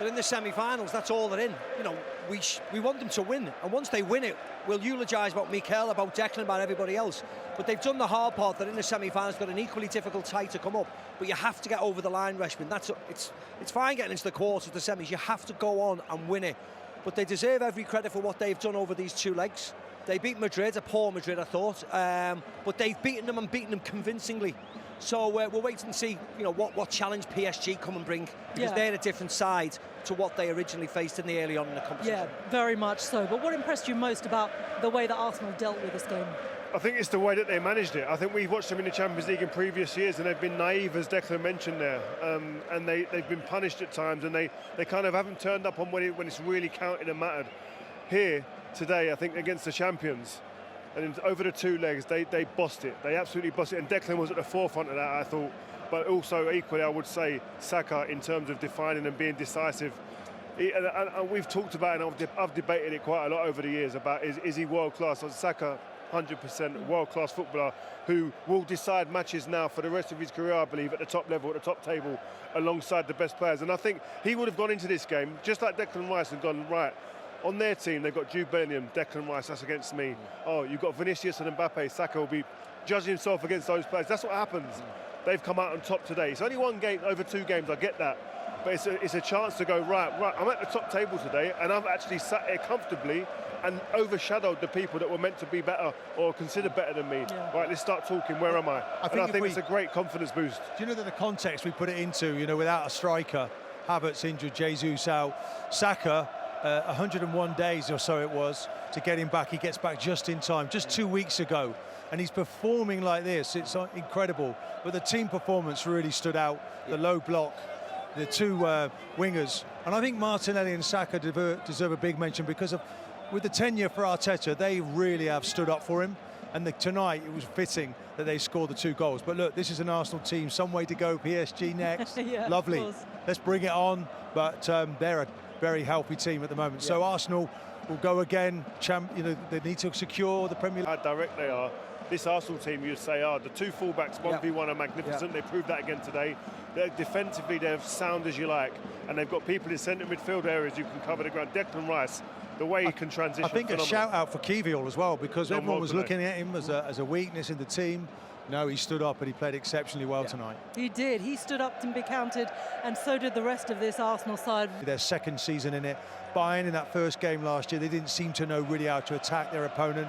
But in the semi-finals, that's all they're in. You know, we want them to win, and once they win it, we'll eulogise about Mikel, about Declan, about everybody else. But they've done the hard part. That in the semi-finals, got an equally difficult tie to come up. But you have to get over the line, Reshman. It's fine getting into the quarters, the semis. You have to go on and win it. But they deserve every credit for what they've done over these 2 legs. They beat Madrid, a poor Madrid, I thought, but they've beaten them and beaten them convincingly. So we'll wait and see, you know, what challenge PSG come and bring, because they're a different side to what they originally faced in the early on in the competition. Yeah, very much so. But what impressed you most about the way that Arsenal dealt with this game? I think it's the way that they managed it. I think we've watched them in the Champions League in previous years, and they've been naive, as Declan mentioned there, and they've been punished at times, and they kind of haven't turned up on when it's really counted and mattered. Here today, I think against the champions, and over the 2 legs, they bossed it. They absolutely bossed it, and Declan was at the forefront of that, I thought. But also equally, I would say Saka, in terms of defining and being decisive. And we've talked about it, and I've debated it quite a lot over the years about is he world class? So Saka, 100% world-class footballer who will decide matches now for the rest of his career, I believe, at the top level, at the top table, alongside the best players. And I think he would have gone into this game, just like Declan Rice, and gone, right, on their team, they've got Jude Bellingham, Declan Rice, that's against me. Oh, you've got Vinicius and Mbappe, Saka will be judging himself against those players. That's what happens. They've come out on top today. It's only 1 game over 2 games, I get that. But it's a chance to go, right, I'm at the top table today, and I've actually sat here comfortably and overshadowed the people that were meant to be better or considered better than me. Yeah. Right, let's start talking. Where am I? I think it's a great confidence boost. Do you know that the context we put it into, you know, without a striker, Havertz injured, Jesus out, Saka, 101 days or so it was to get him back. He gets back just in time, just 2 weeks ago, and he's performing like this. It's incredible. But the team performance really stood out. The low block, the 2 wingers, and I think Martinelli and Saka deserve a big mention because of, with the tenure for Arteta, they really have stood up for him. And tonight it was fitting that they scored the 2 goals. But look, this is an Arsenal team, some way to go. PSG next, yeah, lovely. Let's bring it on. But they're a very healthy team at the moment. Yeah. So Arsenal will go again. You know, they need to secure the Premier League. How direct they are. This Arsenal team, you'd say, the 2 fullbacks, 1v1 are magnificent. They proved that again today. Defensively, they're sound as you like, and they've got people in centre midfield areas who can cover the ground. Declan Rice, the way he can transition. I think phenomenal. A shout out for Kivior as well, because everyone was looking at him as a weakness in the team. No, he stood up and he played exceptionally well tonight. He did. He stood up to be counted, and so did the rest of this Arsenal side. Their 2nd season in it. Bayern in that first game last year, they didn't seem to know really how to attack their opponent.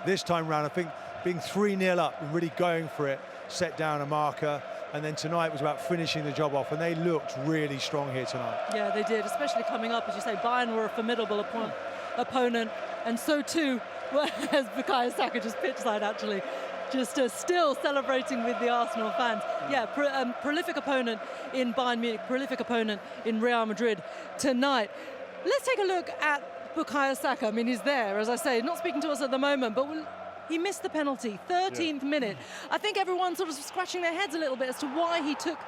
This time round, I think being 3-0 up and really going for it, set down a marker, and then tonight was about finishing the job off, and they looked really strong here tonight. Yeah, they did, especially coming up, as you say. Bayern were a formidable opponent, and so too as Bukayo Saka just pitch side, actually. Just still celebrating with the Arsenal fans. Yeah, prolific opponent in Bayern Munich, prolific opponent in Real Madrid tonight. Let's take a look at Bukayo Saka. I mean, he's there, as I say, not speaking to us at the moment, but he missed the penalty, 13th minute. I think everyone's sort of scratching their heads a little bit as to why he took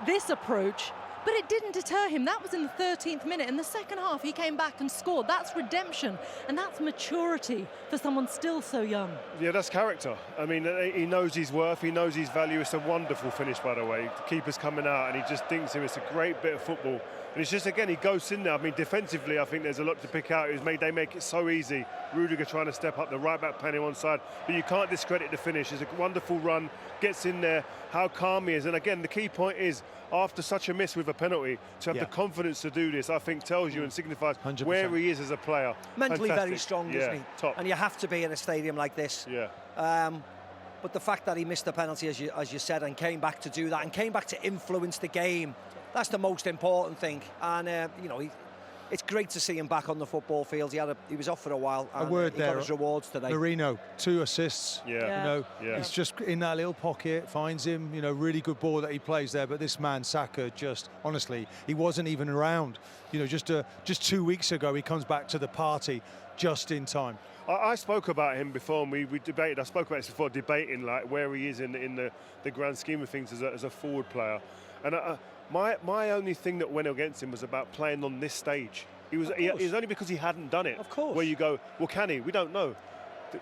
this approach, but it didn't deter him. That was in the 13th minute. In the second half, he came back and scored. That's redemption, and that's maturity for someone still so young. Yeah, that's character. I mean, he knows his worth, he knows his value. It's a wonderful finish, by the way. The keeper's coming out, and he just dinks him. It's a great bit of football. And it's just, again, he goes in there. I mean, defensively, I think there's a lot to pick out. They make it so easy. Rudiger trying to step up, the right-back playing on side. But you can't discredit the finish. It's a wonderful run, gets in there, how calm he is. And again, the key point is, after such a miss with a penalty, to have the confidence to do this, I think tells you and signifies 100%. Where he is as a player. Mentally Fantastic. very strong, isn't he? Top. And you have to be in a stadium like this. Yeah. But the fact that he missed the penalty, as you said, and came back to do that, and came back to influence the game, that's the most important thing. And you know, it's great to see him back on the football field. He was off for a while, and he got his rewards today. Marino, 2 assists. Yeah. You know, he's just in that little pocket, finds him. You know, really good ball that he plays there. But this man, Saka, just honestly, he wasn't even around. You know, just 2 weeks ago, he comes back to the party just in time. I spoke about him before, and we debated. I spoke about this before, debating like where he is in the grand scheme of things as a forward player. And my only thing that went against him was about playing on this stage. It was only because he hadn't done it. Of course. Where you go, well, can he? We don't know.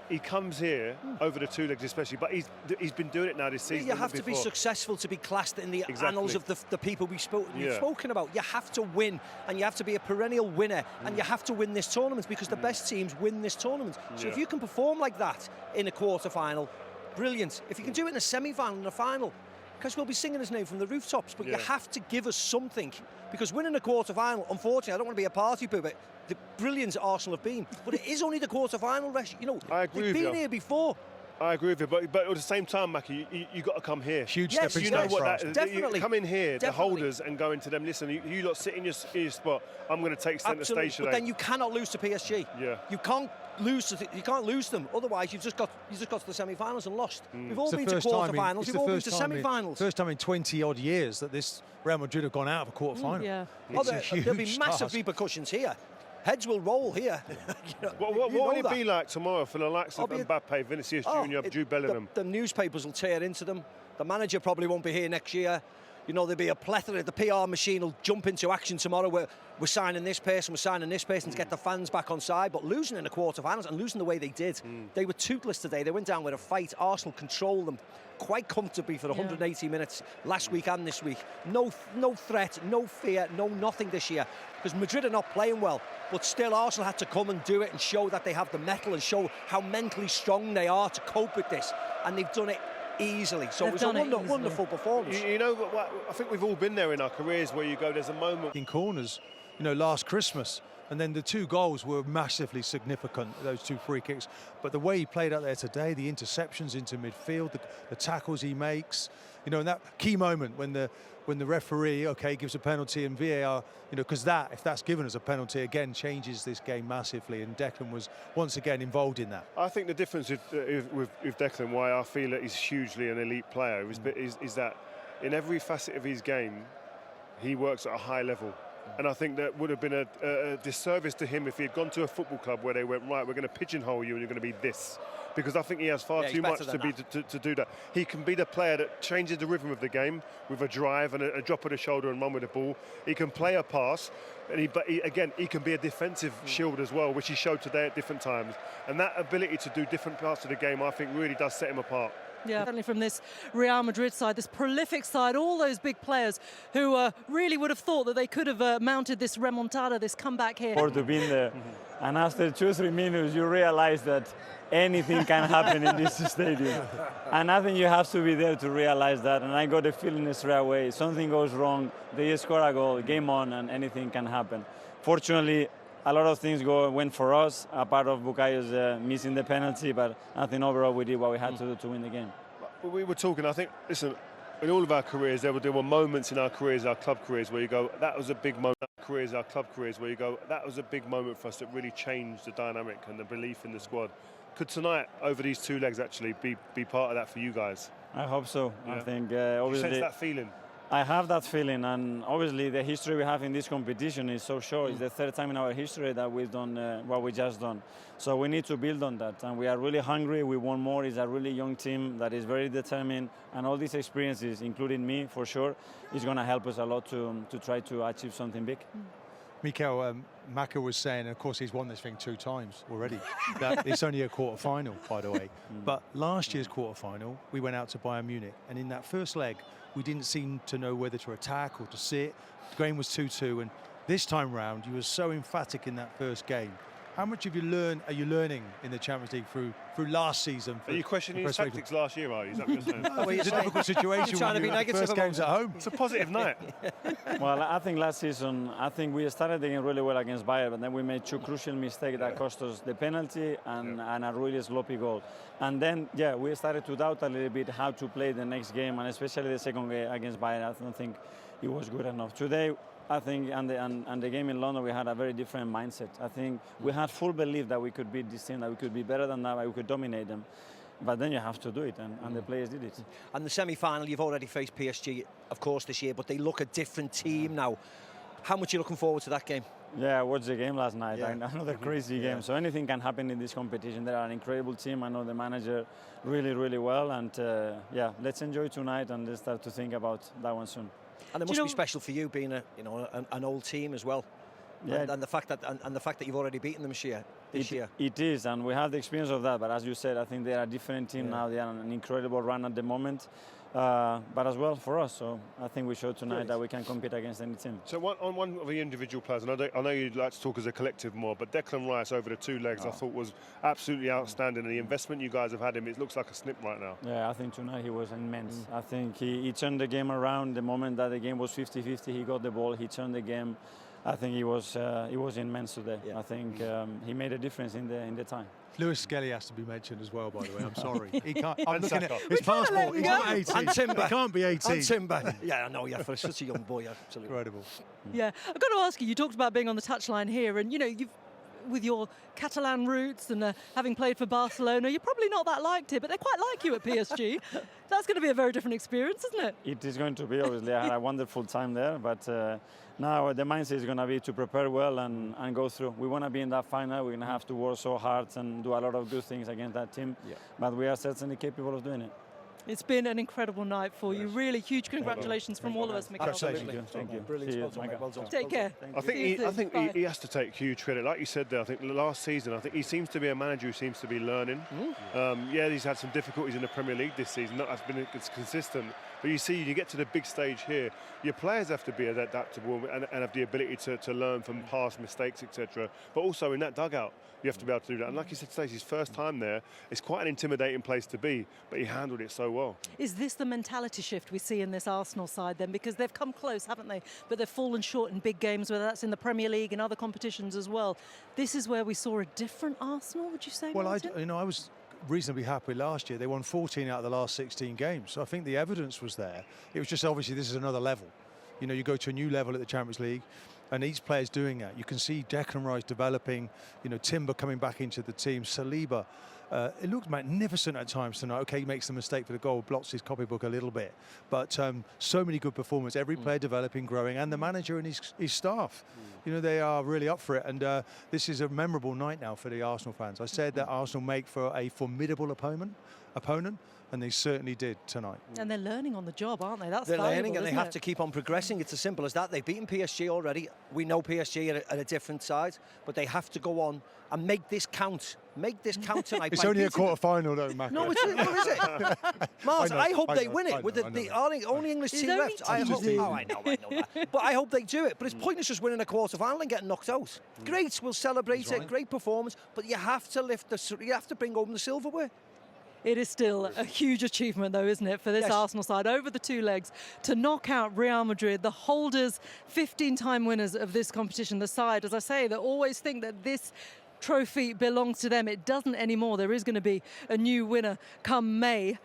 he comes here over the two legs especially, but he's been doing it now this season. You have to be successful to be classed in the annals of the people we've spoken about. You have to win, and you have to be a perennial winner, and you have to win this tournament because the best teams win this tournament. So if you can perform like that in a quarter-final, brilliant. If you can do it in a semi-final and a final, because we'll be singing his name from the rooftops, but you have to give us something, because winning a quarter-final, unfortunately, I don't want to be a party pooper, the brilliant Arsenal have been, but it is only the quarter-final. You know, I agree they've been here before. I agree with you, but at the same time, Mackie, you got to come here. Huge step You know what that is. Definitely. You come in here, the holders, and go into them. Listen, you lot sit in your spot. I'm going to take centre stage today. But then you cannot lose to PSG. Yeah. You can't lose them. Otherwise, you've just got to the semi-finals and lost. We've all been to quarter-finals. We've all been to semi-finals. First time in 20 odd years that this Real Madrid have gone out of a quarter-final. There'll be massive repercussions here. Heads will roll here. What will it be like tomorrow for the likes of Mbappe, Vinicius Junior, Jude Bellingham? The newspapers will tear into them. The manager probably won't be here next year. You know, there'll be a plethora. The PR machine will jump into action tomorrow. We're signing this person, we're signing this person to get the fans back on side. But losing in the quarterfinals and losing the way they did, they were toothless today. They went down with a fight. Arsenal controlled them quite comfortably for 180 minutes last week and this week. No threat, no fear, no nothing this year. Because Madrid are not playing well, but still Arsenal had to come and do it and show that they have the mettle and show how mentally strong they are to cope with this. And they've done it easily. So it was a wonderful performance. You know what? I think we've all been there in our careers where you go, there's a moment in corners, you know, last Christmas, and then the two goals were massively significant, those two free kicks. But the way he played out there today, the interceptions into midfield, the tackles he makes, you know, and that key moment when the referee gives a penalty and VAR, you know, because if that's given as a penalty again, changes this game massively, and Declan was once again involved in that. I think the difference with Declan, why I feel that he's hugely an elite player, is that in every facet of his game, he works at a high level. And I think that would have been a disservice to him if he had gone to a football club where they went, right, we're going to pigeonhole you and you're going to be this. Because I think he has far too much to do that. He can be the player that changes the rhythm of the game with a drive and a drop of the shoulder and run with the ball. He can play a pass, but he can be a defensive shield as well, which he showed today at different times. And that ability to do different parts of the game, I think, really does set him apart. Yeah, certainly from this Real Madrid side, this prolific side, all those big players who really would have thought that they could have mounted this remontada, this comeback here. Or to be in there. And after 2-3 minutes, you realize that anything can happen in this stadium. And I think you have to be there to realize that. And I got the feeling straight away, something goes wrong, they score a goal, game on, and anything can happen. Fortunately, a lot of things went for us, a part of Bukayo's missing the penalty, but I think overall we did what we had to do to win the game. We were talking, I think, listen, in all of our careers, there were moments in our careers, our club careers, where you go, that was a big moment. Our club careers, where you go, that was a big moment for us that really changed the dynamic and the belief in the squad. Could tonight, over these two legs, actually be part of that for you guys? I hope so. Yeah. I think obviously. You sense that feeling? I have that feeling, and obviously the history we have in this competition is so short. It's the third time in our history that we've done what we just done. So we need to build on that, and we are really hungry. We want more. It's a really young team that is very determined, and all these experiences, including me for sure, is going to help us a lot to try to achieve something big. Mikel, Maka was saying, and of course he's won this thing 2 times already, that it's only a quarter-final, by the way. But last year's quarter-final, we went out to Bayern Munich, and in that first leg, we didn't seem to know whether to attack or to sit. The game was 2-2, and this time round, you were so emphatic in that first game. How much are you learning in the Champions League through last season? Are you questioning his tactics last year, are you? Is that what you're saying? Well, it's a difficult situation when you have the first games at home. It's a positive night. Well, I think last season, we started the game really well against Bayern, but then we made 2 crucial mistakes that cost us the penalty and a really sloppy goal. And then, we started to doubt a little bit how to play the next game, and especially the second game against Bayern. I don't think it was good enough. Today, I think, and the game in London, we had a very different mindset. I think we had full belief that we could beat this team, that we could be better than that, we could dominate them. But then you have to do it, and the players did it. And the semi-final, you've already faced PSG, of course, this year, but they look a different team now. How much are you looking forward to that game? Yeah, I watched the game last night. Another crazy game. So anything can happen in this competition. They are an incredible team. I know the manager really, really well. And let's enjoy tonight and let's start to think about that one soon. And it must be special for you being an old team as well. Yeah. and the fact that you've already beaten them this year. It is, and we have the experience of that. But as you said, I think they are a different team now. They are on an incredible run at the moment, but as well for us. So I think we showed tonight that we can compete against any team. So on one of the individual players, and I know you'd like to talk as a collective more, but Declan Rice over the 2 legs I thought was absolutely outstanding. And the investment you guys have had him, it looks like a snip right now. Yeah, I think tonight he was immense. I think he turned the game around. The moment that the game was 50-50, he got the ball, he turned the game. I think he was immense today. Yeah. I think he made a difference in the time. Lewis Skelly has to be mentioned as well, by the way. I'm sorry. He can't. I'm And looking at Saka. his passport. He's not 18. And Timber. He can't be 18. And Timber. Yeah, I know. Yeah, for such a young boy, absolutely. Incredible. Yeah, I've got to ask you. You talked about being on the touchline here, and you've with your Catalan roots and having played for Barcelona, you're probably not that liked here, but they quite like you at PSG. That's going to be a very different experience, isn't it? It is going to be, obviously. I had a wonderful time there, but now the mindset is going to be to prepare well and go through. We want to be in that final. We're going to have to work so hard and do a lot of good things against that team, but we are certainly capable of doing it. It's been an incredible night for you. Really huge congratulations from all of us, Miguel. Absolutely. Thank you. Brilliant. See you. Well done, mate. Well done. Take care. I think he has to take huge credit. Like you said there, I think last season, I think he seems to be a manager who seems to be learning. He's had some difficulties in the Premier League this season. Not that's been consistent. But you see, you get to the big stage here, your players have to be adaptable and have the ability to learn from past mistakes, etc. But also in that dugout, you have to be able to do that. And like you said today, it's his first time there. It's quite an intimidating place to be, but he handled it so well. Is this the mentality shift we see in this Arsenal side then? Because they've come close, haven't they? But they've fallen short in big games, whether that's in the Premier League and other competitions as well. This is where we saw a different Arsenal, would you say, Well, Martin? I was reasonably happy last year. They won 14 out of the last 16 games. So I think the evidence was there. It was just obviously this is another level. You go to a new level at the Champions League, and each player's doing that. You can see Declan Rice developing, Timber coming back into the team, Saliba. It looked magnificent at times tonight. Okay, he makes the mistake for the goal, blocks his copybook a little bit. But so many good performances, every player developing, growing, and the manager and his staff. They are really up for it. And this is a memorable night now for the Arsenal fans. I said that Arsenal make for a formidable opponent, and they certainly did tonight. And they're learning on the job, aren't they? That's They're valuable, learning, and they isn't have it? to keep on progressing. It's as simple as that. They've beaten PSG already. We know PSG at a different side, but they have to go on and make this count. Make this count tonight. It's only a quarter-final, though, Mac. No, what is it? Martin, I hope they win it with the only English It's team only left. I hope. teasing. Oh, I know that. But I hope they do it. But it's pointless just winning a quarter-final and getting knocked out. Great, we'll celebrate it. Great performance, but you have to you have to bring home the silverware. It is still a huge achievement, though, isn't it, for this Arsenal side over the 2 legs to knock out Real Madrid, the holders, 15-time winners of this competition. The side, as I say, that always think that this trophy belongs to them. It doesn't anymore. There is going to be a new winner come May.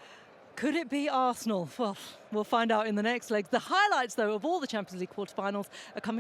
Could it be Arsenal? Well, we'll find out in the next legs. The highlights, though, of all the Champions League quarterfinals are coming